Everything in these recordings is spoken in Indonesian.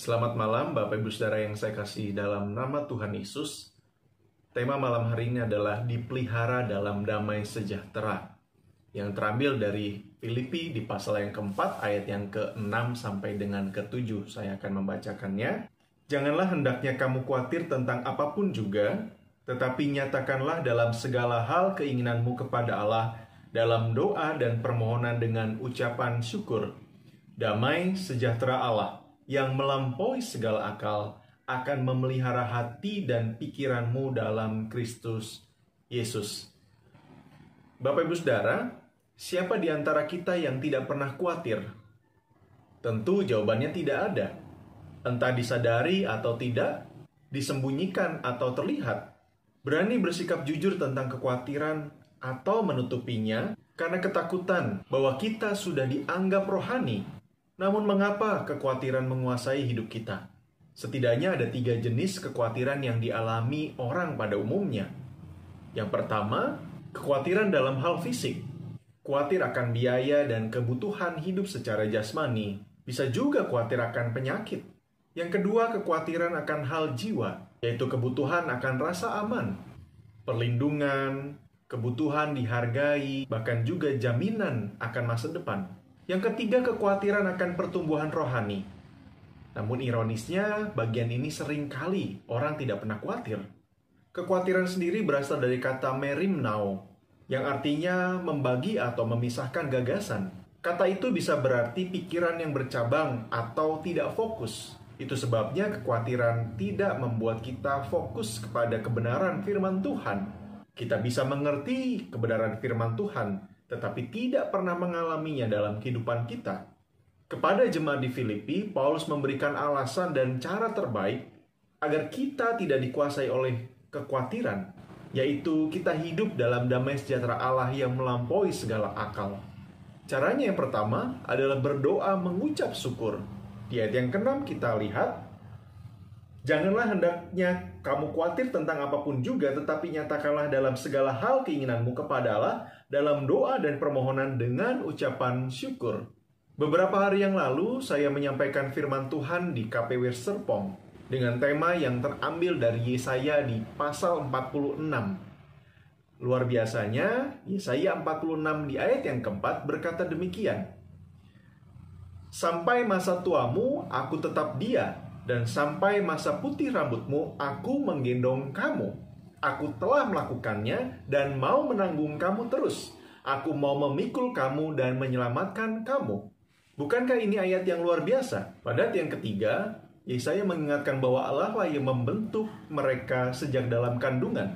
Selamat malam Bapak Ibu Saudara yang saya kasih dalam nama Tuhan Yesus. Tema malam hari ini adalah dipelihara dalam damai sejahtera, yang terambil dari Filipi di pasal yang keempat ayat yang ke-6 sampai dengan ke-7. Saya akan membacakannya. Janganlah hendaknya kamu khawatir tentang apapun juga, tetapi nyatakanlah dalam segala hal keinginanmu kepada Allah dalam doa dan permohonan dengan ucapan syukur. Damai sejahtera Allah yang melampaui segala akal akan memelihara hati dan pikiranmu dalam Kristus Yesus. Bapak Ibu Saudara, siapa di antara kita yang tidak pernah khawatir? Tentu jawabannya tidak ada. Entah disadari atau tidak, disembunyikan atau terlihat. Berani bersikap jujur tentang kekhawatiran atau menutupinya karena ketakutan bahwa kita sudah dianggap rohani. Namun mengapa kekhawatiran menguasai hidup kita? Setidaknya ada 3 jenis kekhawatiran yang dialami orang pada umumnya. Yang pertama, kekhawatiran dalam hal fisik. Khawatir akan biaya dan kebutuhan hidup secara jasmani. Bisa juga khawatir akan penyakit. Yang kedua, kekhawatiran akan hal jiwa, yaitu kebutuhan akan rasa aman, perlindungan, kebutuhan dihargai, bahkan juga jaminan akan masa depan. Yang ketiga, kekhawatiran akan pertumbuhan rohani. Namun ironisnya, bagian ini seringkali orang tidak pernah khawatir. Kekhawatiran sendiri berasal dari kata merimnao, yang artinya membagi atau memisahkan gagasan. Kata itu bisa berarti pikiran yang bercabang atau tidak fokus. Itu sebabnya kekhawatiran tidak membuat kita fokus kepada kebenaran firman Tuhan. Kita bisa mengerti kebenaran firman Tuhan, tetapi tidak pernah mengalaminya dalam kehidupan kita. Kepada jemaat di Filipi, Paulus memberikan alasan dan cara terbaik agar kita tidak dikuasai oleh kekhawatiran, yaitu kita hidup dalam damai sejahtera Allah yang melampaui segala akal. Caranya yang pertama adalah berdoa mengucap syukur. Di ayat yang ke-6 kita lihat, janganlah hendaknya kamu khawatir tentang apapun juga, tetapi nyatakanlah dalam segala hal keinginanmu kepada Allah dalam doa dan permohonan dengan ucapan syukur. Beberapa hari yang lalu, saya menyampaikan firman Tuhan di KPW Serpong dengan tema yang terambil dari Yesaya di pasal 46. Luar biasanya, Yesaya 46 di ayat yang keempat berkata demikian. Sampai masa tuamu, aku tetap dia, dan sampai masa putih rambutmu, aku menggendong kamu. Aku telah melakukannya dan mau menanggung kamu terus. Aku mau memikul kamu dan menyelamatkan kamu. Bukankah ini ayat yang luar biasa? Pada ayat yang ketiga, Yesaya mengingatkan bahwa Allah lah yang membentuk mereka sejak dalam kandungan.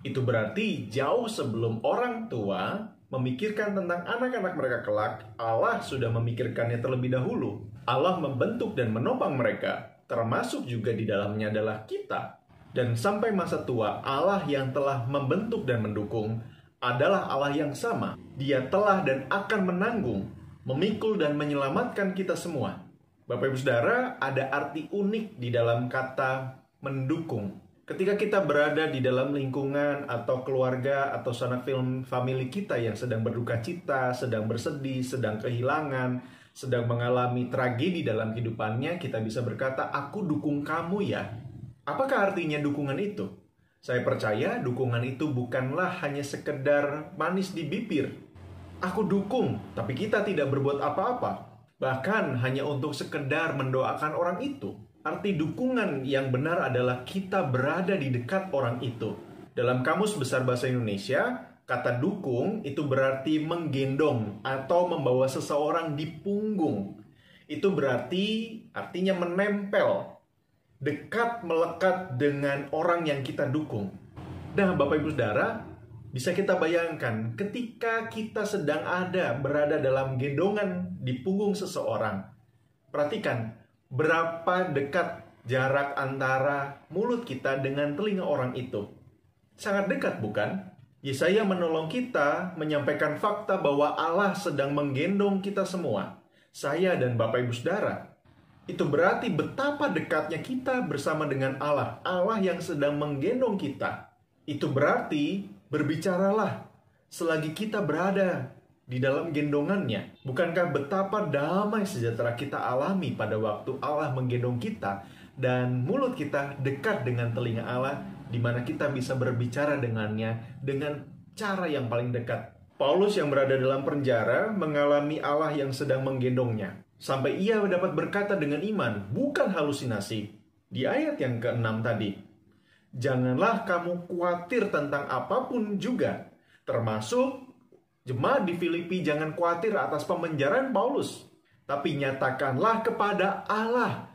Itu berarti jauh sebelum orang tua memikirkan tentang anak-anak mereka kelak, Allah sudah memikirkannya terlebih dahulu. Allah membentuk dan menopang mereka, termasuk juga di dalamnya adalah kita. Dan sampai masa tua, Allah yang telah membentuk dan mendukung adalah Allah yang sama. Dia telah dan akan menanggung, memikul dan menyelamatkan kita semua. Bapak Ibu Saudara, ada arti unik di dalam kata mendukung. Ketika kita berada di dalam lingkungan atau keluarga atau sanak famili kita yang sedang berduka cita, sedang bersedih, sedang kehilangan, sedang mengalami tragedi dalam kehidupannya, kita bisa berkata, aku dukung kamu ya. Apakah artinya dukungan itu? Saya percaya dukungan itu bukanlah hanya sekedar manis di bibir. Aku dukung, tapi kita tidak berbuat apa-apa. Bahkan hanya untuk sekedar mendoakan orang itu. Arti dukungan yang benar adalah kita berada di dekat orang itu. Dalam Kamus Besar Bahasa Indonesia, kata dukung itu berarti menggendong atau membawa seseorang di punggung. Itu berarti artinya menempel. dekat melekat dengan orang yang kita dukung. Nah, Bapak Ibu Saudara, bisa kita bayangkan ketika kita sedang berada dalam gendongan di punggung seseorang. Perhatikan berapa dekat jarak antara mulut kita dengan telinga orang itu. Sangat dekat, bukan? Yesaya menolong kita menyampaikan fakta bahwa Allah sedang menggendong kita semua, saya dan Bapak Ibu Saudara. Itu berarti betapa dekatnya kita bersama dengan Allah, Allah yang sedang menggendong kita. Itu berarti berbicaralah selagi kita berada di dalam gendongannya. Bukankah betapa damai sejahtera kita alami pada waktu Allah menggendong kita dan mulut kita dekat dengan telinga Allah, di mana kita bisa berbicara dengannya dengan cara yang paling dekat. Paulus yang berada dalam penjara mengalami Allah yang sedang menggendongnya, sampai ia dapat berkata dengan iman, bukan halusinasi. Di ayat yang ke-6 tadi, janganlah kamu khawatir tentang apapun juga, termasuk jemaat di Filipi jangan khawatir atas pemenjaraan Paulus, tapi nyatakanlah kepada Allah,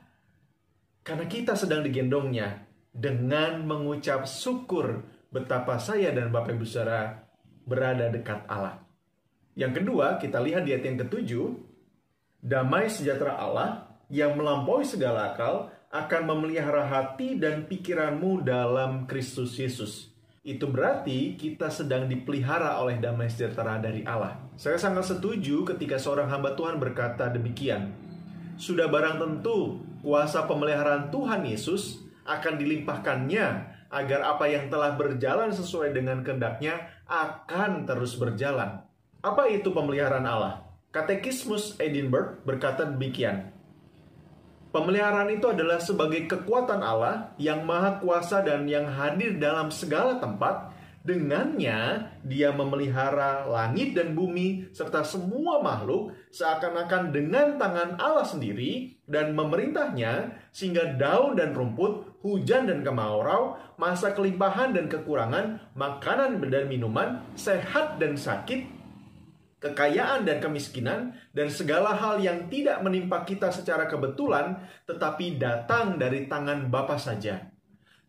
karena kita sedang digendongnya, dengan mengucap syukur betapa saya dan Bapak Ibu Saudara berada dekat Allah. Yang kedua, kita lihat di ayat yang ke-7, damai sejahtera Allah yang melampaui segala akal akan memelihara hati dan pikiranmu dalam Kristus Yesus. Itu berarti kita sedang dipelihara oleh damai sejahtera dari Allah. Saya sangat setuju ketika seorang hamba Tuhan berkata demikian. Sudah barang tentu kuasa pemeliharaan Tuhan Yesus akan dilimpahkannya agar apa yang telah berjalan sesuai dengan kehendak-Nya akan terus berjalan. Apa itu pemeliharaan Allah? Katekismus Edinburgh berkata demikian. Pemeliharaan itu adalah sebagai kekuatan Allah yang maha kuasa dan yang hadir dalam segala tempat. Dengannya dia memelihara langit dan bumi serta semua makhluk seakan-akan dengan tangan Allah sendiri dan memerintahnya sehingga daun dan rumput, hujan dan kemarau, masa kelimpahan dan kekurangan, makanan dan minuman, sehat dan sakit, kekayaan dan kemiskinan, dan segala hal yang tidak menimpa kita secara kebetulan, tetapi datang dari tangan Bapa saja.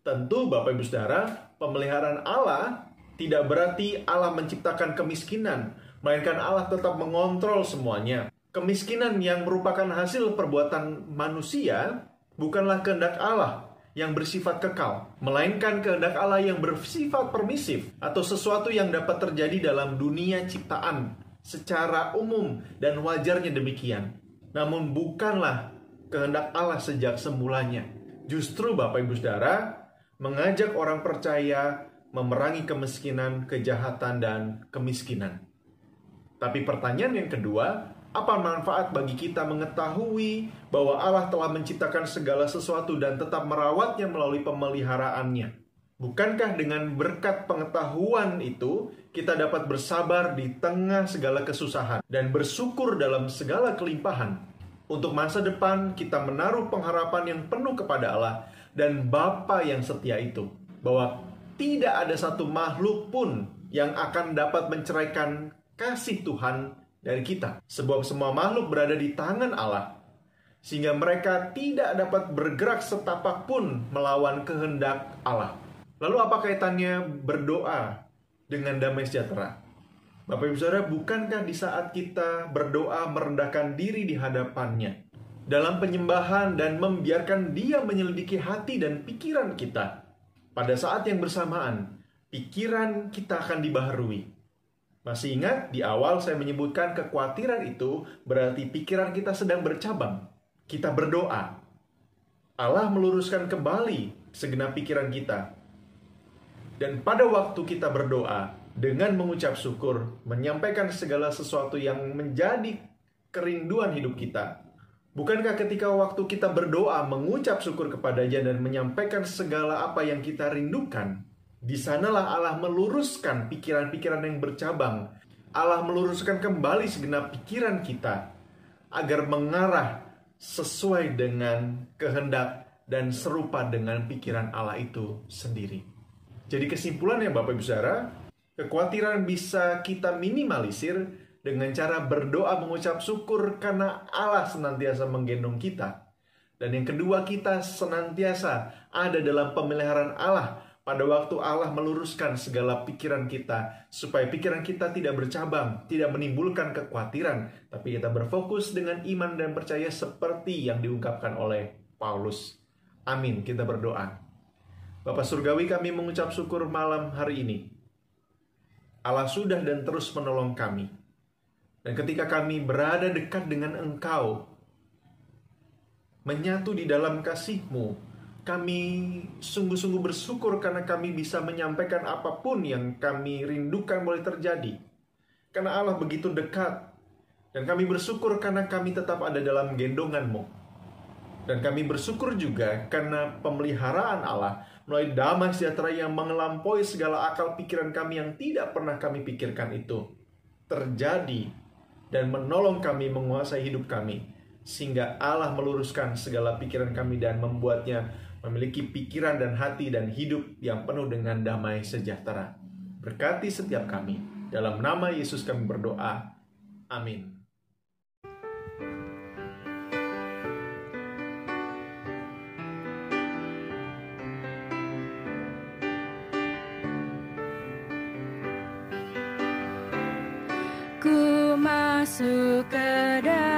Tentu Bapak Ibu Saudara, pemeliharaan Allah tidak berarti Allah menciptakan kemiskinan, melainkan Allah tetap mengontrol semuanya. Kemiskinan yang merupakan hasil perbuatan manusia bukanlah kehendak Allah yang bersifat kekal, melainkan kehendak Allah yang bersifat permisif atau sesuatu yang dapat terjadi dalam dunia ciptaan secara umum dan wajarnya demikian. Namun bukanlah kehendak Allah sejak semulanya. Justru Bapak Ibu Saudara mengajak orang percaya memerangi kemiskinan, kejahatan, dan kemiskinan. Tapi pertanyaan yang kedua, apa manfaat bagi kita mengetahui bahwa Allah telah menciptakan segala sesuatu dan tetap merawatnya melalui pemeliharaannya? Bukankah dengan berkat pengetahuan itu, kita dapat bersabar di tengah segala kesusahan dan bersyukur dalam segala kelimpahan? Untuk masa depan, kita menaruh pengharapan yang penuh kepada Allah dan Bapa yang setia itu, bahwa tidak ada satu makhluk pun yang akan dapat menceraikan kasih Tuhan dari kita. Sebab semua makhluk berada di tangan Allah, sehingga mereka tidak dapat bergerak setapak pun melawan kehendak Allah. Lalu apa kaitannya berdoa dengan damai sejahtera? Bapak Ibu Saudara, bukankah di saat kita berdoa merendahkan diri di hadapannya dalam penyembahan dan membiarkan Dia menyelidiki hati dan pikiran kita, pada saat yang bersamaan pikiran kita akan dibaharui? Masih ingat di awal saya menyebutkan kekhawatiran itu berarti pikiran kita sedang bercabang. Kita berdoa, Allah meluruskan kembali segenap pikiran kita. Dan pada waktu kita berdoa dengan mengucap syukur, menyampaikan segala sesuatu yang menjadi kerinduan hidup kita, bukankah ketika waktu kita berdoa mengucap syukur kepada-Nya dan menyampaikan segala apa yang kita rindukan, di sanalah Allah meluruskan pikiran-pikiran yang bercabang. Allah meluruskan kembali segenap pikiran kita agar mengarah sesuai dengan kehendak dan serupa dengan pikiran Allah itu sendiri. Jadi kesimpulannya Bapak Ibu Saudara, kekhawatiran bisa kita minimalisir dengan cara berdoa mengucap syukur karena Allah senantiasa menggendong kita. Dan yang kedua, kita senantiasa ada dalam pemeliharaan Allah pada waktu Allah meluruskan segala pikiran kita, supaya pikiran kita tidak bercabang, tidak menimbulkan kekhawatiran, tapi kita berfokus dengan iman dan percaya seperti yang diungkapkan oleh Paulus. Amin, kita berdoa. Bapa Surgawi, kami mengucap syukur malam hari ini. Allah sudah dan terus menolong kami. Dan ketika kami berada dekat dengan Engkau, menyatu di dalam kasih-Mu, kami sungguh-sungguh bersyukur karena kami bisa menyampaikan apapun yang kami rindukan boleh terjadi. Karena Allah begitu dekat. Dan kami bersyukur karena kami tetap ada dalam gendongan-Mu. Dan kami bersyukur juga karena pemeliharaan Allah melalui damai sejahtera yang melampaui segala akal pikiran kami yang tidak pernah kami pikirkan itu terjadi dan menolong kami menguasai hidup kami. Sehingga Allah meluruskan segala pikiran kami dan membuatnya memiliki pikiran dan hati dan hidup yang penuh dengan damai sejahtera. Berkati setiap kami. Dalam nama Yesus kami berdoa. Amin. Ku masuk ke dalam